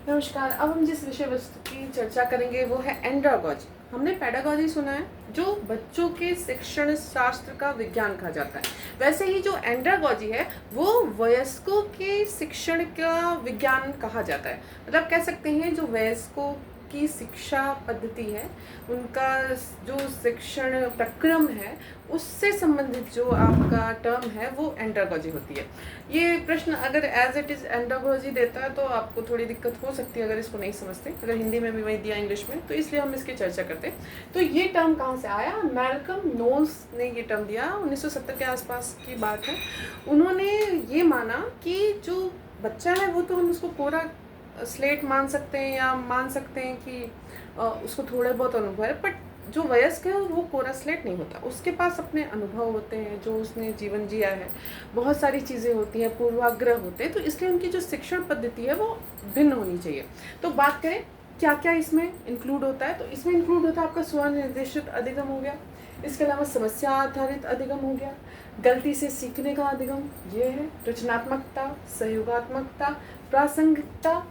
नमस्कार। अब हम जिस विषय वस्तु की चर्चा करेंगे वो है एंड्रागॉजी। हमने पेडागॉजी सुना है, जो बच्चों के शिक्षण शास्त्र का विज्ञान कहा जाता है। वैसे ही जो एंड्रागॉजी है वो वयस्कों के शिक्षण का विज्ञान कहा जाता है। मतलब कह सकते हैं जो वयस्कों की शिक्षा पद्धति है, उनका जो शिक्षण प्रक्रम है, उससे संबंधित जो आपका टर्म है वो एंड्रागॉजी होती है। ये प्रश्न अगर एज इट इज़ एंड्रागॉजी देता है तो आपको थोड़ी दिक्कत हो सकती है अगर इसको नहीं समझते। अगर हिंदी में भी वही दिया इंग्लिश में, तो इसलिए हम इसकी चर्चा करते हैं। तो ये टर्म कहाँ से आया? मैल्कम नोल्स ने ये टर्म दिया, 1970 के आसपास की बात है। उन्होंने ये माना कि जो बच्चा है वो तो हम उसको पूरा स्लेट मान सकते हैं या मान सकते हैं कि उसको थोड़े बहुत अनुभव है, बट जो वयस्क है वो कोरा स्लेट नहीं होता। उसके पास अपने अनुभव होते हैं, जो उसने जीवन जिया है, बहुत सारी चीज़ें होती हैं, पूर्वाग्रह होते हैं। तो इसलिए उनकी जो शिक्षण पद्धति है वो भिन्न होनी चाहिए। तो बात करें क्या क्या इसमें इंक्लूड होता है, तो इसमें इंक्लूड होता है आपका स्वनिर्देशित अधिगम हो गया, इसके अलावा समस्या आधारित अधिगम हो गया, गलती से सीखने का अधिगम ये है, रचनात्मकता, सहयोगात्मकता, प्रासंगिकता,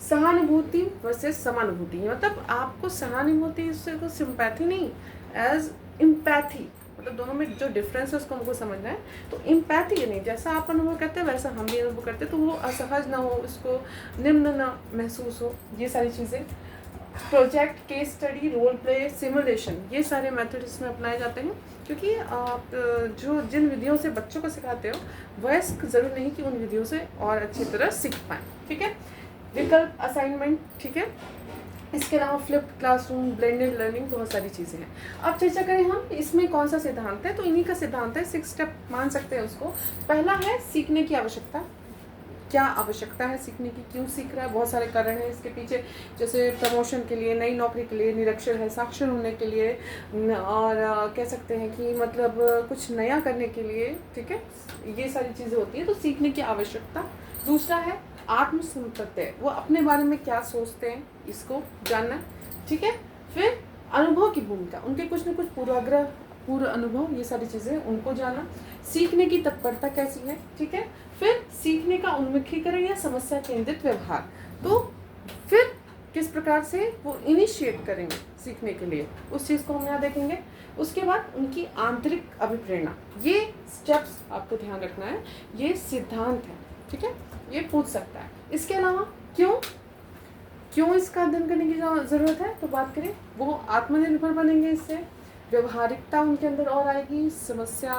सहानुभूति वर्सेस समानुभूति। मतलब आपको सहानुभूति से तो सिंपैथी नहीं, एज इम्पैथी, मतलब दोनों में जो डिफरेंस है उसको हमको समझना है। तो इम्पैथी ये नहीं, जैसा आप अनुभव करते हैं वैसा हम भी अनुभव करते हैं, तो वो असहज ना हो, उसको निम्न ना महसूस हो, ये सारी चीज़ें। Project, case study, role play, simulation, ये सारे मेथड इसमें अपनाए जाते हैं। क्योंकि आप जो जिन विधियों से बच्चों को सिखाते हो, वयस्क जरूर नहीं कि उन विधियों से और अच्छी तरह सीख पाएँ। ठीक है। विकल्प असाइनमेंट, ठीक है। इसके अलावा फ्लिप्ड क्लासरूम, ब्लेंडेड लर्निंग, बहुत सारी चीज़ें हैं। अब चर्चा करें हम इसमें कौन सा सिद्धांत है, तो इन्हीं का सिद्धांत है, 6 स्टेप मान सकते हैं उसको। पहला है सीखने की आवश्यकता। क्या आवश्यकता है सीखने की, क्यों सीख रहा है? बहुत सारे कारण हैं इसके पीछे, जैसे प्रमोशन के लिए, नई नौकरी के लिए, निरक्षर है साक्षर होने के लिए, और कह सकते हैं कि मतलब कुछ नया करने के लिए। ठीक है, ये सारी चीज़ें होती हैं, तो सीखने की आवश्यकता। दूसरा है आत्मसंप्रत्यय, वो अपने बारे में क्या सोचते हैं इसको जानना। ठीक है। फिर अनुभव की भूमिका, उनके कुछ न कुछ पूर्वाग्रह, पूर्व अनुभव, ये सारी चीज़ें उनको जाना। सीखने की तत्परता कैसी है। ठीक है। फिर सीखने का उन्मुखीकरण या समस्या केंद्रित व्यवहार, तो फिर किस प्रकार से वो इनिशिएट करेंगे सीखने के लिए, उस चीज़ को हम यहाँ देखेंगे। उसके बाद उनकी आंतरिक अभिप्रेरणा, ये स्टेप्स आपको ध्यान रखना है, ये सिद्धांत है। ठीक है, ये पूछ सकता है। इसके अलावा क्यों इसका अध्ययन करने की ज़रूरत है, तो बात करें वो आत्मनिर्भर बनेंगे इससे, व्यवहारिकता उनके अंदर और आएगी, समस्या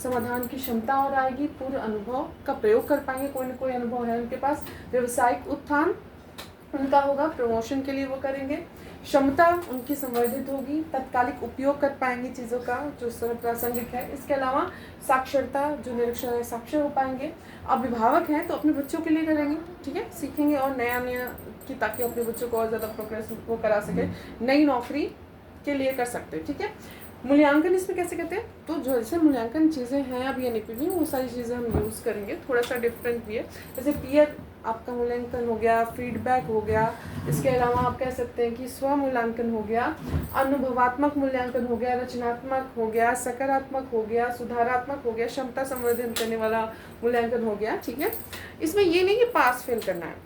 समाधान की क्षमता और आएगी, पूर्व अनुभव का प्रयोग कर पाएंगे, कोई न कोई अनुभव है उनके पास, व्यवसायिक उत्थान उनका होगा, प्रमोशन के लिए वो करेंगे, क्षमता उनकी संवर्धित होगी, तत्कालिक उपयोग कर पाएंगे चीज़ों का जो प्रासंगिक है। इसके अलावा साक्षरता, जो निरक्षर है साक्षर हो पाएंगे। अभिभावक हैं तो अपने बच्चों के लिए करेंगे, ठीक है, सीखेंगे और नया कि ताकि अपने बच्चों को और ज़्यादा प्रोग्रेस वो करा सके, नई नौकरी के लिए कर सकते हैं। ठीक है। मूल्यांकन इसमें कैसे करते हैं, तो जो जैसे मूल्यांकन चीज़ें हैं अब एनईपी में, वो सारी चीज़ें हम यूज़ करेंगे, थोड़ा सा डिफरेंट भी है। जैसे पीयर आपका मूल्यांकन हो गया, फीडबैक हो गया, इसके अलावा आप कह सकते हैं कि स्व मूल्यांकन हो गया, अनुभवात्मक मूल्यांकन हो गया, रचनात्मक हो गया, सकारात्मक हो गया, सुधारात्मक हो गया, क्षमता संवर्धन करने वाला मूल्यांकन हो गया। ठीक है। इसमें ये नहीं कि पास फेल करना है,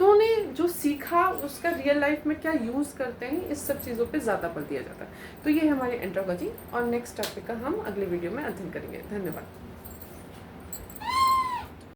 उन्होंने जो सीखा उसका रियल लाइफ में क्या यूज़ करते हैं, इस सब चीज़ों पे ज़्यादा बल दिया जाता है। तो ये हमारी एंड्रागॉजी, और नेक्स्ट टॉपिक का हम अगले वीडियो में अध्ययन करेंगे। धन्यवाद।